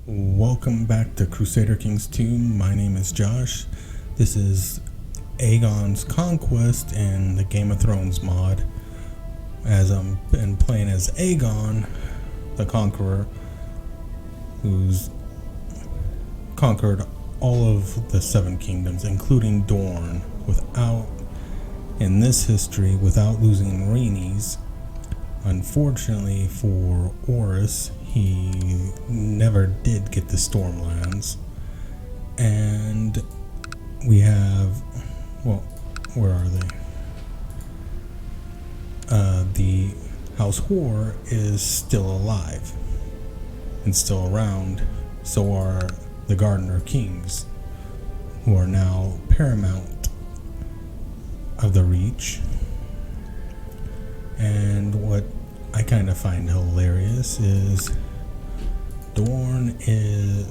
Welcome back to Crusader Kings 2. My name is Josh. This is Aegon's Conquest and the Game of Thrones mod. As I'm been playing as Aegon, the Conqueror, who's conquered all of the Seven Kingdoms, including Dorne, in this history, without losing Rhaenys. Unfortunately for Orys, he never did get the Stormlands. And we have, well, where are they? The House Whore is still alive and still around. So are the Gardener Kings, who are now paramount of the Reach. And what I kind of find hilarious is Dorne is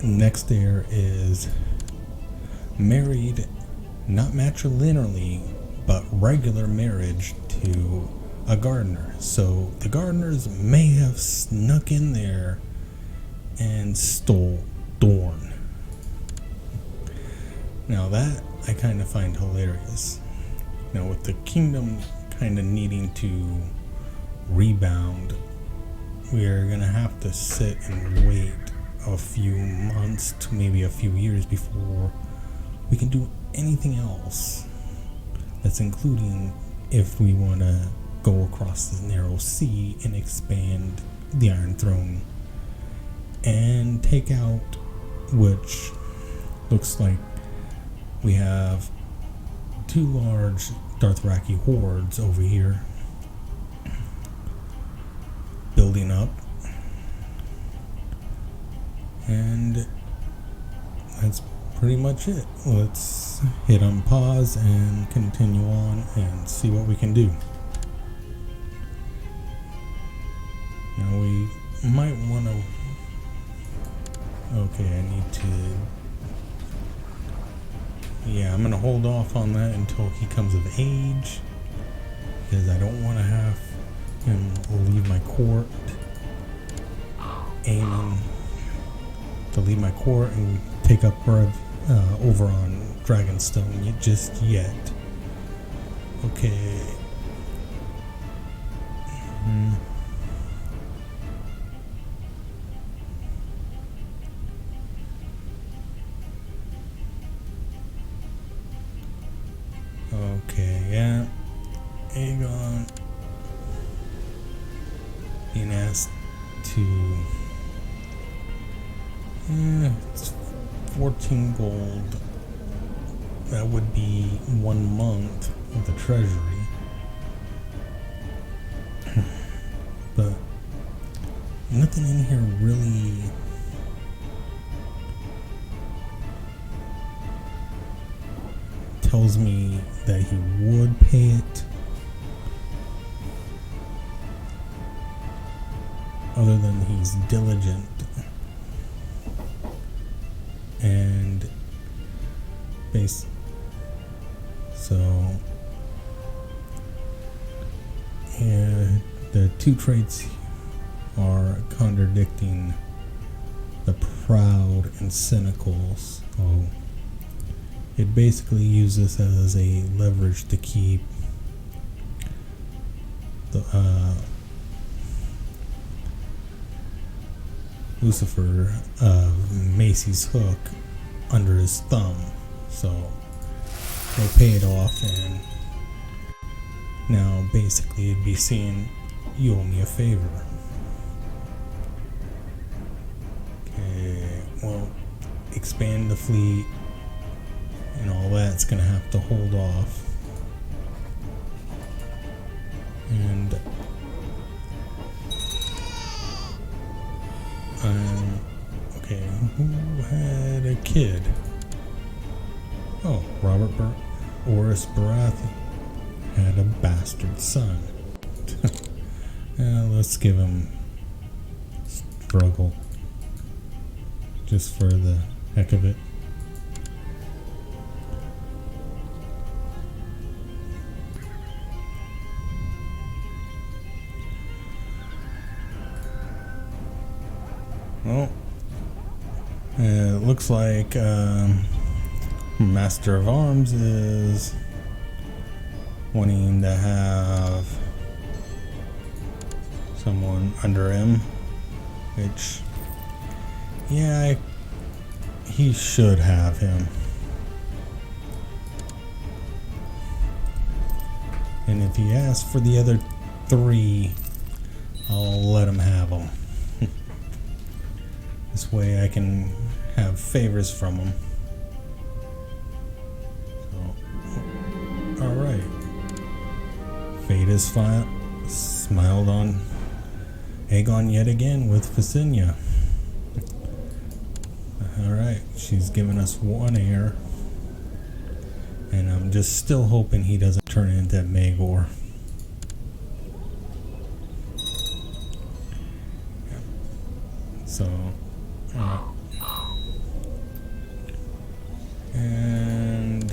next heir is married, not matrilineally, but regular marriage to a gardener. So the gardeners may have snuck in there and stole Dorne. Now that I kind of find hilarious. Now with the kingdom kind of needing to rebound, we're gonna have to sit and wait a few months to maybe a few years before we can do anything else. That's including if we want to go across the narrow sea and expand the Iron Throne and take out, which looks like we have two large Dothraki hordes over here building up, and that's pretty much it. Let's hit on pause and continue on and see what we can do. Now we might want to, I need to, I'm going to hold off on that until he comes of age, because I don't want to have him leave my court, aiming to leave my court and take up over on Dragonstone just yet. Okay. Okay, yeah. Aegon being asked to, it's 14 gold. That would be 1 month of the treasury. But nothing in here really tells me that he would pay it, other than he's diligent and the two traits are contradicting the proud and cynical. So it basically uses as a leverage to keep the Lucifer of Macy's Hook under his thumb. So he'll pay it off, and now basically it'd be saying, you owe me a favor. Okay, well, expand the fleet and all that's gonna have to hold off. And okay, who had a kid? Oh, Orys Baratheon had a bastard son. Let's give him struggle, just for the heck of it. Well, looks like Master of Arms is wanting to have someone under him, which, yeah, he should have him. And if he asks for the other 3, I'll let him have them. This way I can have favors from him. So, alright. Fate has smiled on Aegon yet again with Visenya. Alright, she's given us 1 heir. And I'm just still hoping he doesn't turn into Maegor. So, and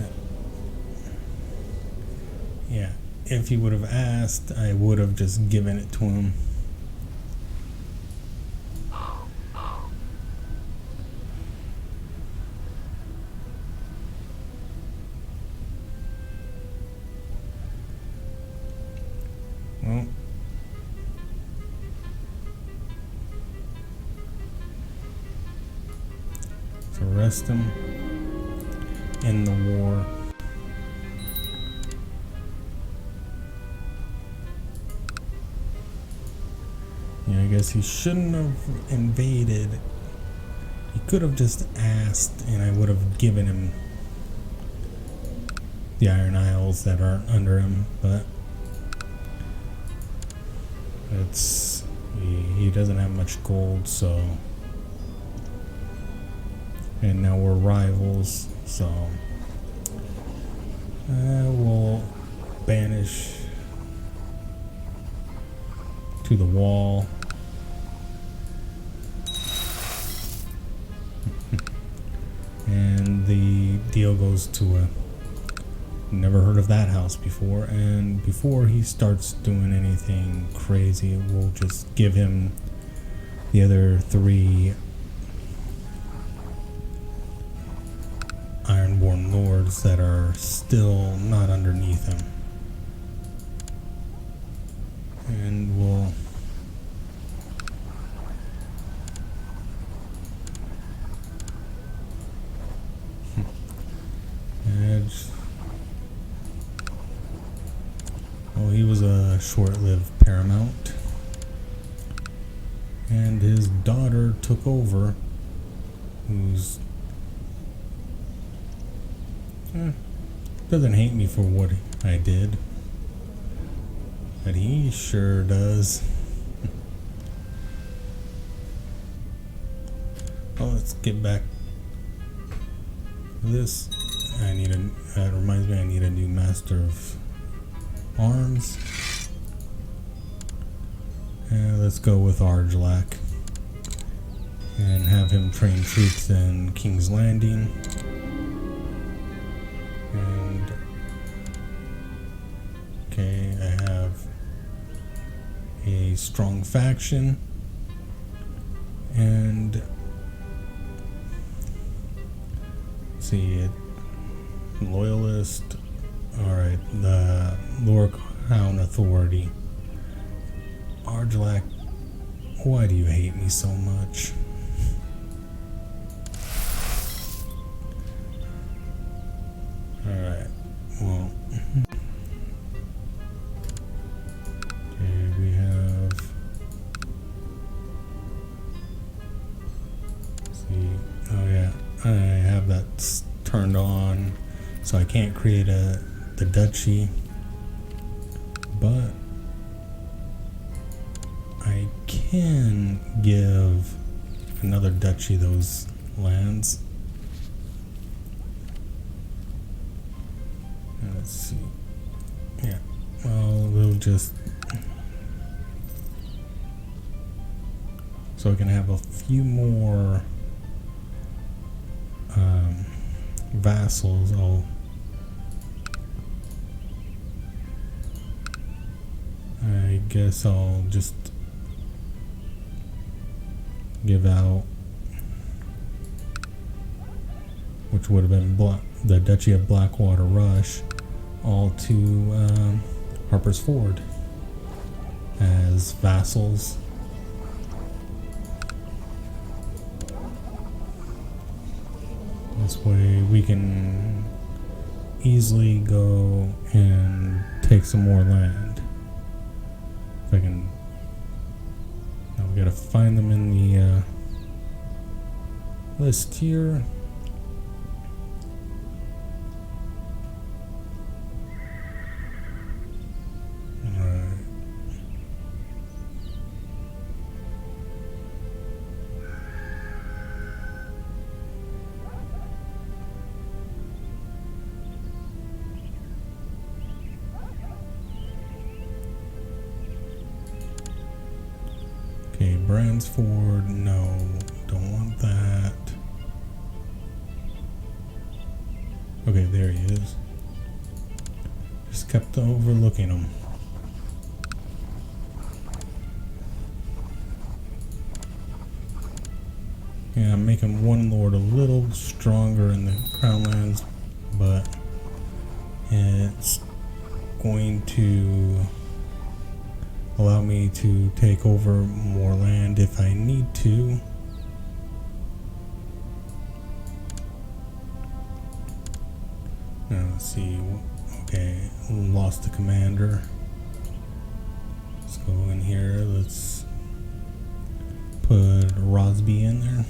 yeah, if he would have asked, I would have just given it to him. Well, to arrest him in the war. Yeah, I guess he shouldn't have invaded. He could have just asked and I would have given him the Iron Isles that aren't under him, but he doesn't have much gold, so, and now we're rivals, so we'll banish to the wall. And the deal goes to a, never heard of that house before, and before he starts doing anything crazy, we'll just give him the other 3 Ironborn lords that are still not underneath him. And we'll well, he was a short-lived paramount, and his daughter took over, who's doesn't hate me for what I did, but he sure does. Well, let's get back to this. That reminds me, I need a new Master of Arms. And let's go with Argilac and have him train troops in King's Landing. And okay, I have a strong faction, and let's see it. Loyalist. Alright, the Lower Crown Authority. Argilac, why do you hate me so much? Alright, well. Okay, we have. Let's see. Oh, yeah, I have that turned on, so I can't create the duchy, but I can give another duchy those lands. Let's see. Yeah, well, we'll just, so I can have a few more vassals. I guess I'll just give out which would have been the Duchy of Blackwater Rush, all to Harper's Ford as vassals. This way we can easily go and take some more land. If I can... Now we gotta find them in the list here. Okay, Bransford, no, don't want that. Okay, there he is. Just kept overlooking him. Yeah, I'm making one lord a little stronger in the Crown Lands, but it's going to allow me to take over more land if I need to. Now let's see. Okay, lost the commander. Let's go in here. Let's put Rosby in there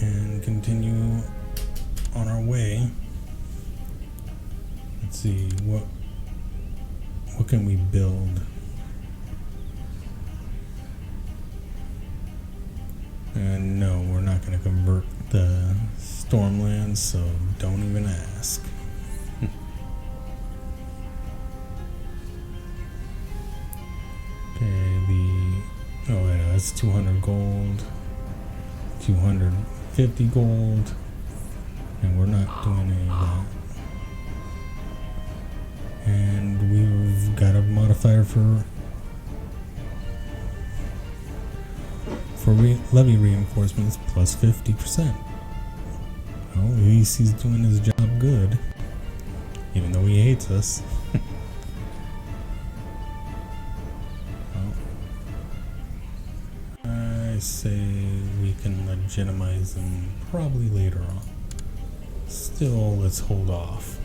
and continue on our way. Let's see what can we build. And no, we're not going to convert the Stormlands, so don't even ask. Okay, oh yeah, that's 200 gold, 250 gold, and we're not doing any of that. And we've got a modifier for levy reinforcements plus 50%. Well, at least he's doing his job good, even though he hates us. Well, I say we can legitimize him probably later on. Still, let's hold off.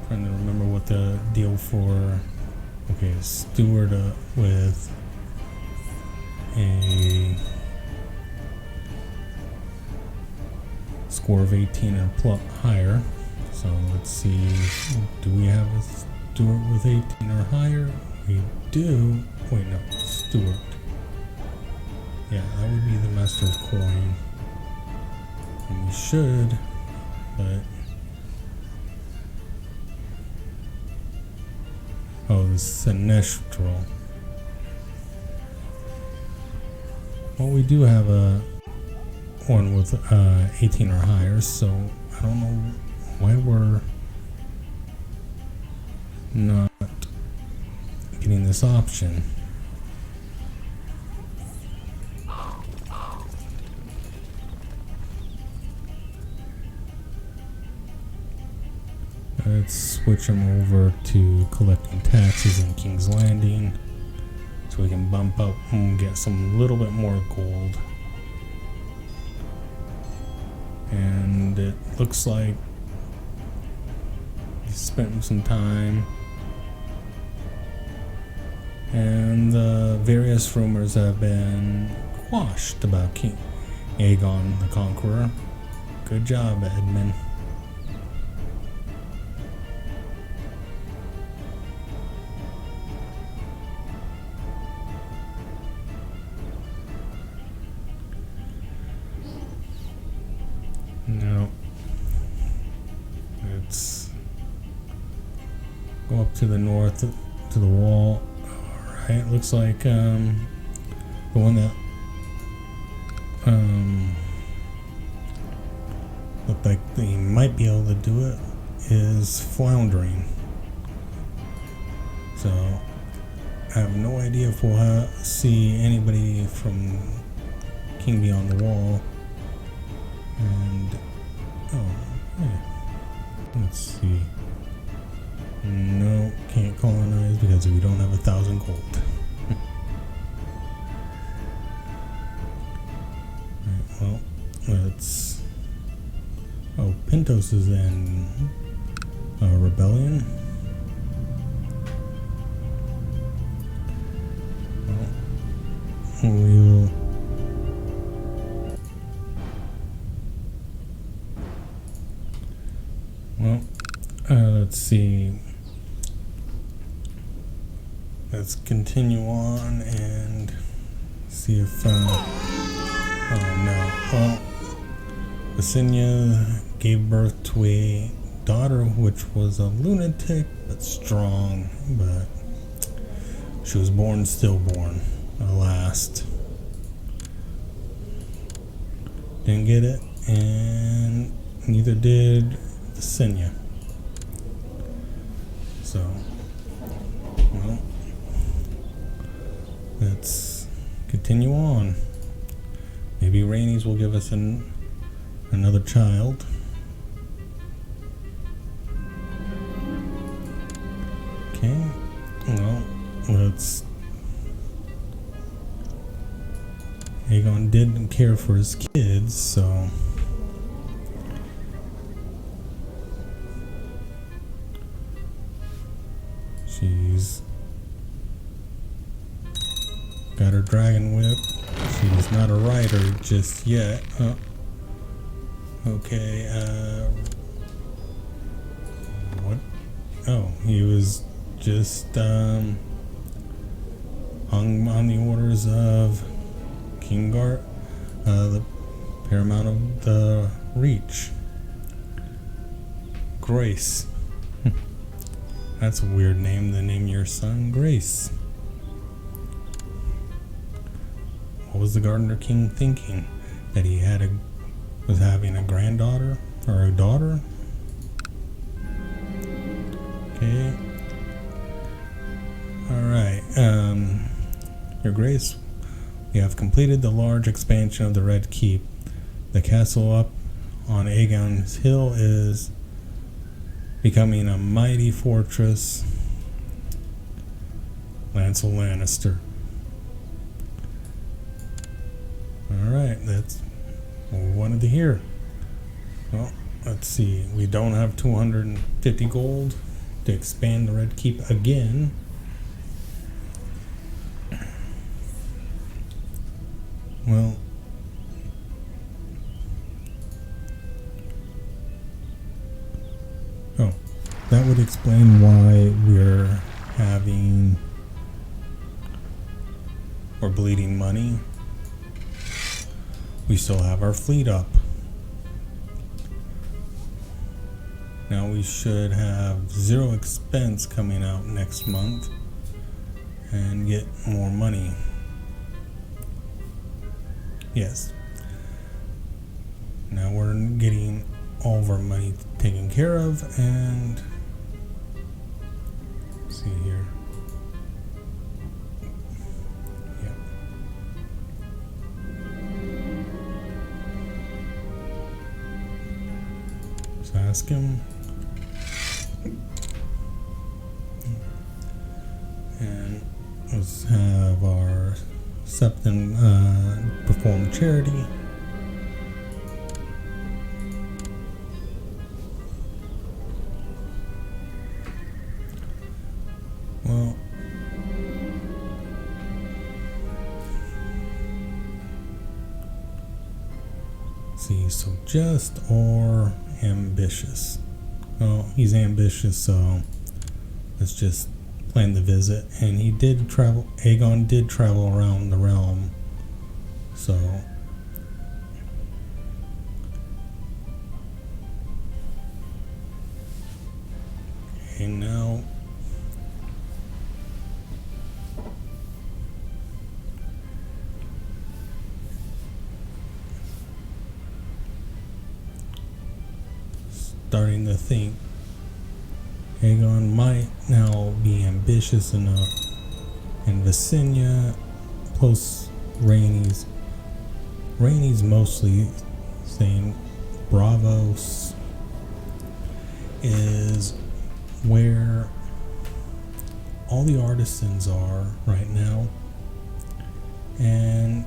Trying to remember what the deal for. Okay, Steward with a score of 18 or plus higher. So let's see, do we have a Steward with 18 or higher? We do. Wait, no, Steward. Yeah, that would be the Master of Coin. And we should, but... Oh, the Sinestral. Well, we do have a one with 18 or higher, so I don't know why we're not getting this option. Let's switch them over to collecting taxes in King's Landing so we can bump up and get some little bit more gold. And it looks like he's spent some time, and the various rumors have been quashed about King Aegon the Conqueror. Good job, Edmund. No. Let's go up to the north to the wall. Alright, looks like the one that looked like they might be able to do it is Floundering. So I have no idea if we'll see anybody from King Beyond the Wall. And let's see. No, can't colonize because we don't have 1,000 gold. Alright, well, let's. Oh, Pintos is in rebellion. Well, we'll. Well, let's see. Let's continue on and see if. Oh no. Well, Visenya gave birth to a daughter which was a lunatic but strong, but she was born stillborn. Alas. Didn't get it, and neither did Visenya. So, well, let's continue on. Maybe Rhaenys will give us another child. Okay, well, let's. Aegon didn't care for his kids, so. She's got her dragon whip. She's not a rider just yet. Okay, what? Oh, he was just hung on the orders of King Gar, the Paramount of the Reach. Grace. That's a weird name to name your son Grace. What was the Gardener King thinking? That he was having a granddaughter or a daughter? Okay. Alright, Your Grace, we have completed the large expansion of the Red Keep. The castle up on Aegon's Hill is becoming a mighty fortress. Lancel Lannister. Alright, that's what we wanted to hear. Well, let's see. We don't have 250 gold to expand the Red Keep again. Well, that would explain why we're bleeding money. We still have our fleet up. Now we should have 0 expense coming out next month and get more money. Yes. Now we're getting all of our money taken care of, and let's see here. Yeah. Let's ask him. And let's have our Septon perform charity. Well, see, so just or ambitious. Well, he's ambitious, so let's just plan the visit. And he did travel, Aegon did travel around the realm, so okay, now starting to think, Aegon might now be ambitious enough, and Visenya plus Rhaenys mostly saying Bravos is where all the artisans are right now, and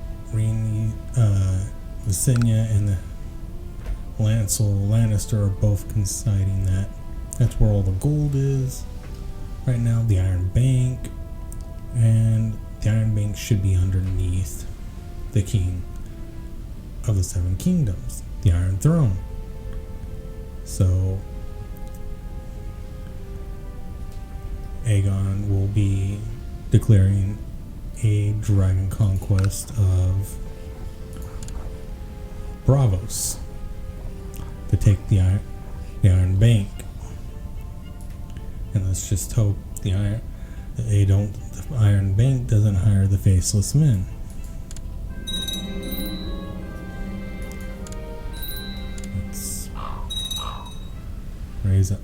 Visenya and the Lancel Lannister are both conceding that that's where all the gold is right now, the Iron Bank, and the Iron Bank should be underneath the King of the Seven Kingdoms, the Iron Throne. So Aegon will be declaring a dragon conquest of Bravos to take the Iron Bank, and let's just hope the Iron Bank doesn't hire the Faceless Men. Let's raise up.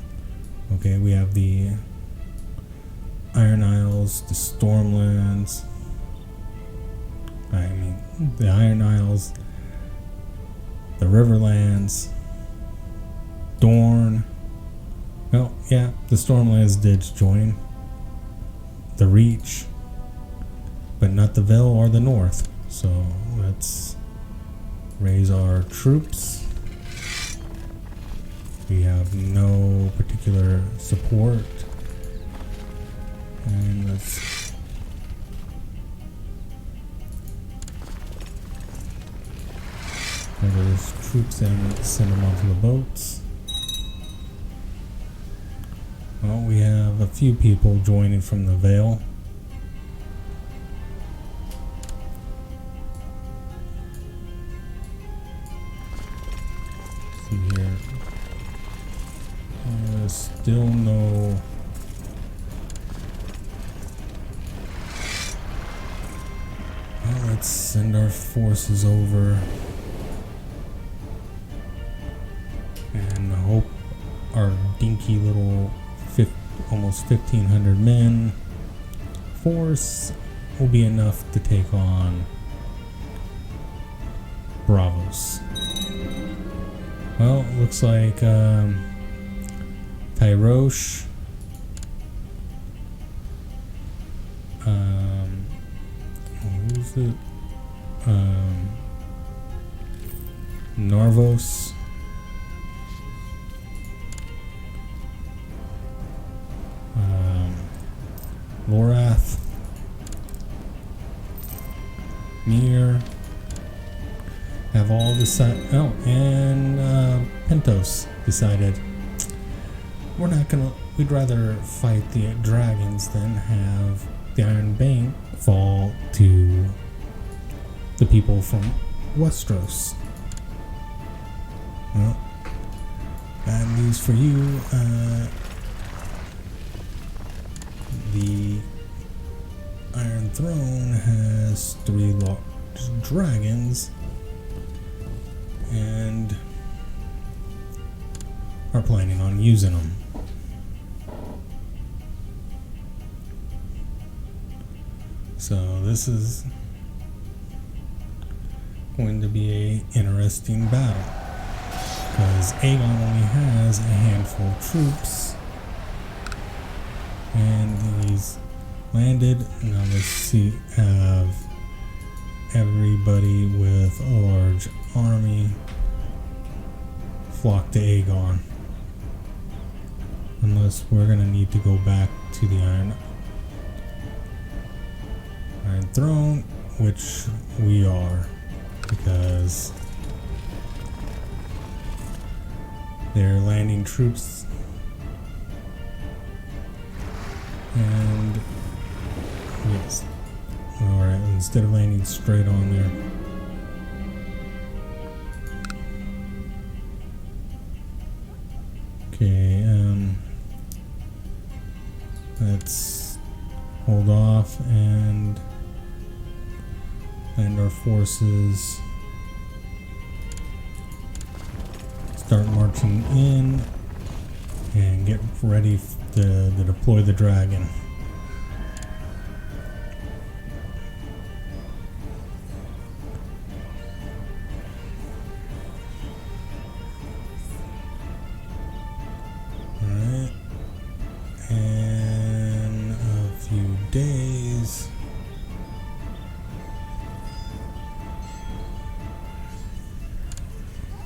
Okay, we have the Iron Isles, the Stormlands. The Iron Isles, the Riverlands, Dorne. Well, yeah, the Stormlands did join the Reach, but not the Vale or the North. So let's raise our troops. We have no particular support, and let's gather those troops and send them onto the boats. Well, we have a few people joining from the Vale. See here. Still no. Well, let's send our forces over and hope our dinky little almost 1,500 men force will be enough to take on Bravos. Well, it looks like Tyrosh, who's it? Narvos, Lorath, Mir have all decided. Oh, and Pentos decided we'd rather fight the dragons than have the Iron Bank fall to the people from Westros. Well, bad news for you. The Iron Throne has 3 large dragons and are planning on using them. So this is going to be an interesting battle, because Aegon only has a handful of troops, and he's landed. Now let's see, have everybody with a large army flock to Aegon, unless we're gonna need to go back to the Iron Throne, which we are, because they're landing troops, and yes, alright, instead of landing straight on there. Okay, let's hold off and land our forces, start marching in, and get ready to deploy the dragon. Alright. And a few days.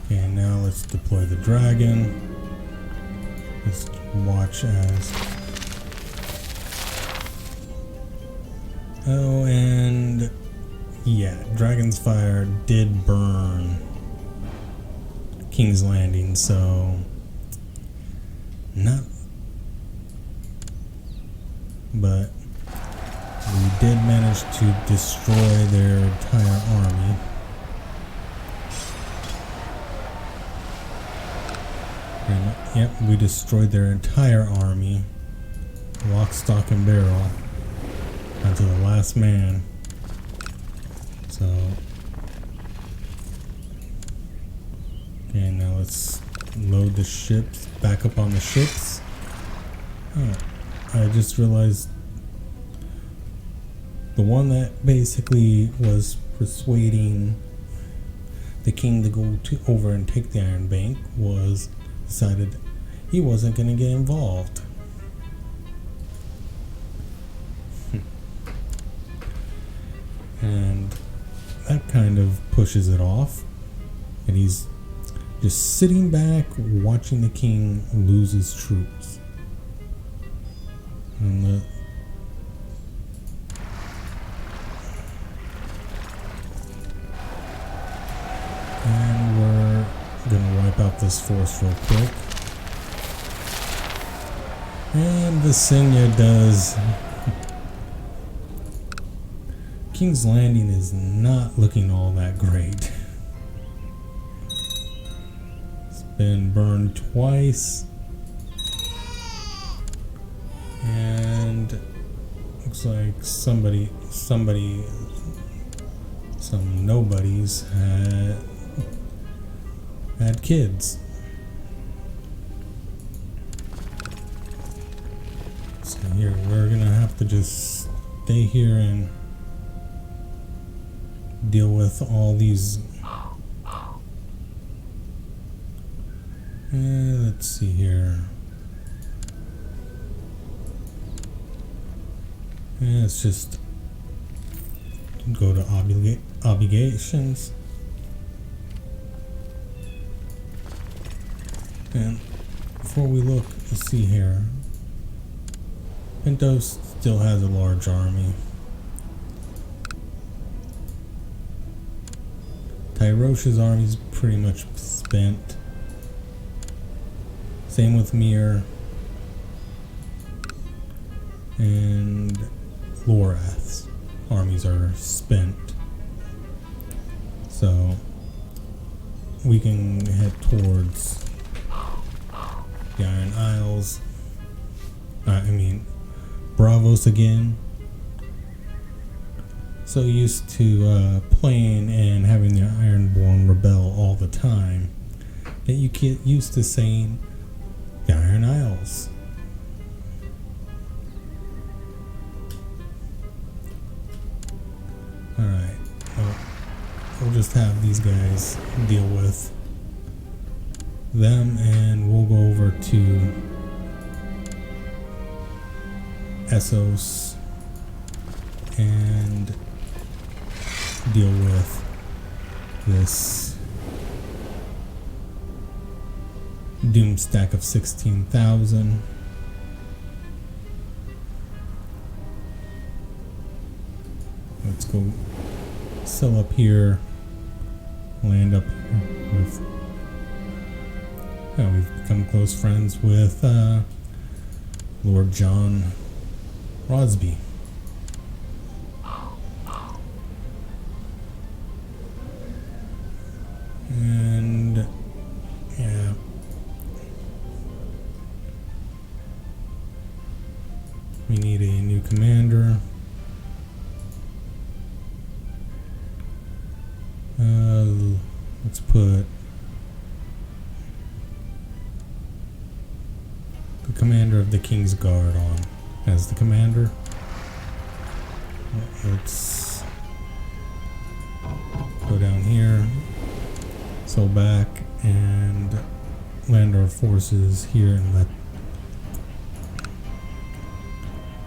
Okay, now let's deploy the dragon. Let's watch as... Oh, and... yeah, Dragon's Fire did burn King's Landing, so... not... but... we did manage to destroy their entire army. And, yep, we destroyed their entire army, lock, stock, and barrel, down to the last man. So, okay, now let's load the ships, back up on the ships. Oh, I just realized the one that basically was persuading the king to go over and take the Iron Bank was decided he wasn't going to get involved. And that kind of pushes it off. And he's just sitting back watching the king lose his troops. And we're gonna wipe out this force real quick. And Visenya does. King's Landing is not looking all that great. It's been burned twice. And looks like some nobodies had kids. So here, we're gonna have to just stay here and deal with all these. Let's see here. Let's just go to obligations. And before we look, let's see here. Pinto still has a large army. Tyrosh's army's pretty much spent. Same with Mir. And Lorath's armies are spent. So we can head towards the Iron Isles. Bravos again. So used to playing and having the Ironborn rebel all the time that you get used to saying the Iron Isles. Alright, well, we'll just have these guys deal with them, and we'll go over to Essos and deal with this doom stack of 16,000. Let's go sell up here, land up here with. Yeah, we've become close friends with Lord John Rosby. And yeah, we need a new commander. Let's put the commander of the King's Guard on as the commander. Let's go down here, so back, and land our forces here and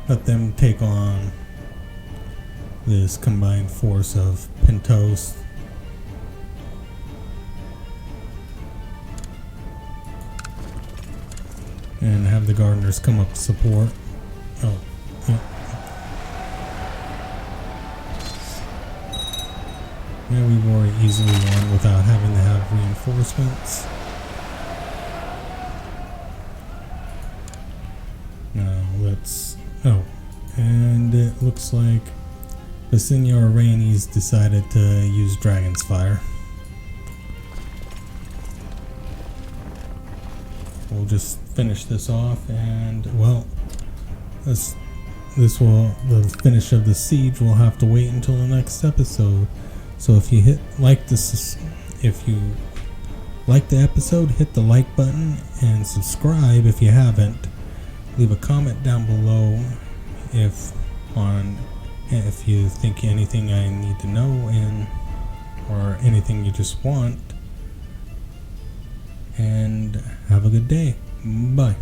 let them take on this combined force of Pentos. And have the gardeners come up to support. Oh, yeah. Yeah, we've already easily won without having to have reinforcements. Now let's... Oh, and it looks like the Senor Rainey's decided to use Dragon's Fire. We'll just finish this off, and well, the finish of the siege will have to wait until the next episode. So if you like the episode, hit the like button and subscribe if you haven't. Leave a comment down below if you think anything I need to know or anything you just want. And have a good day. Bye.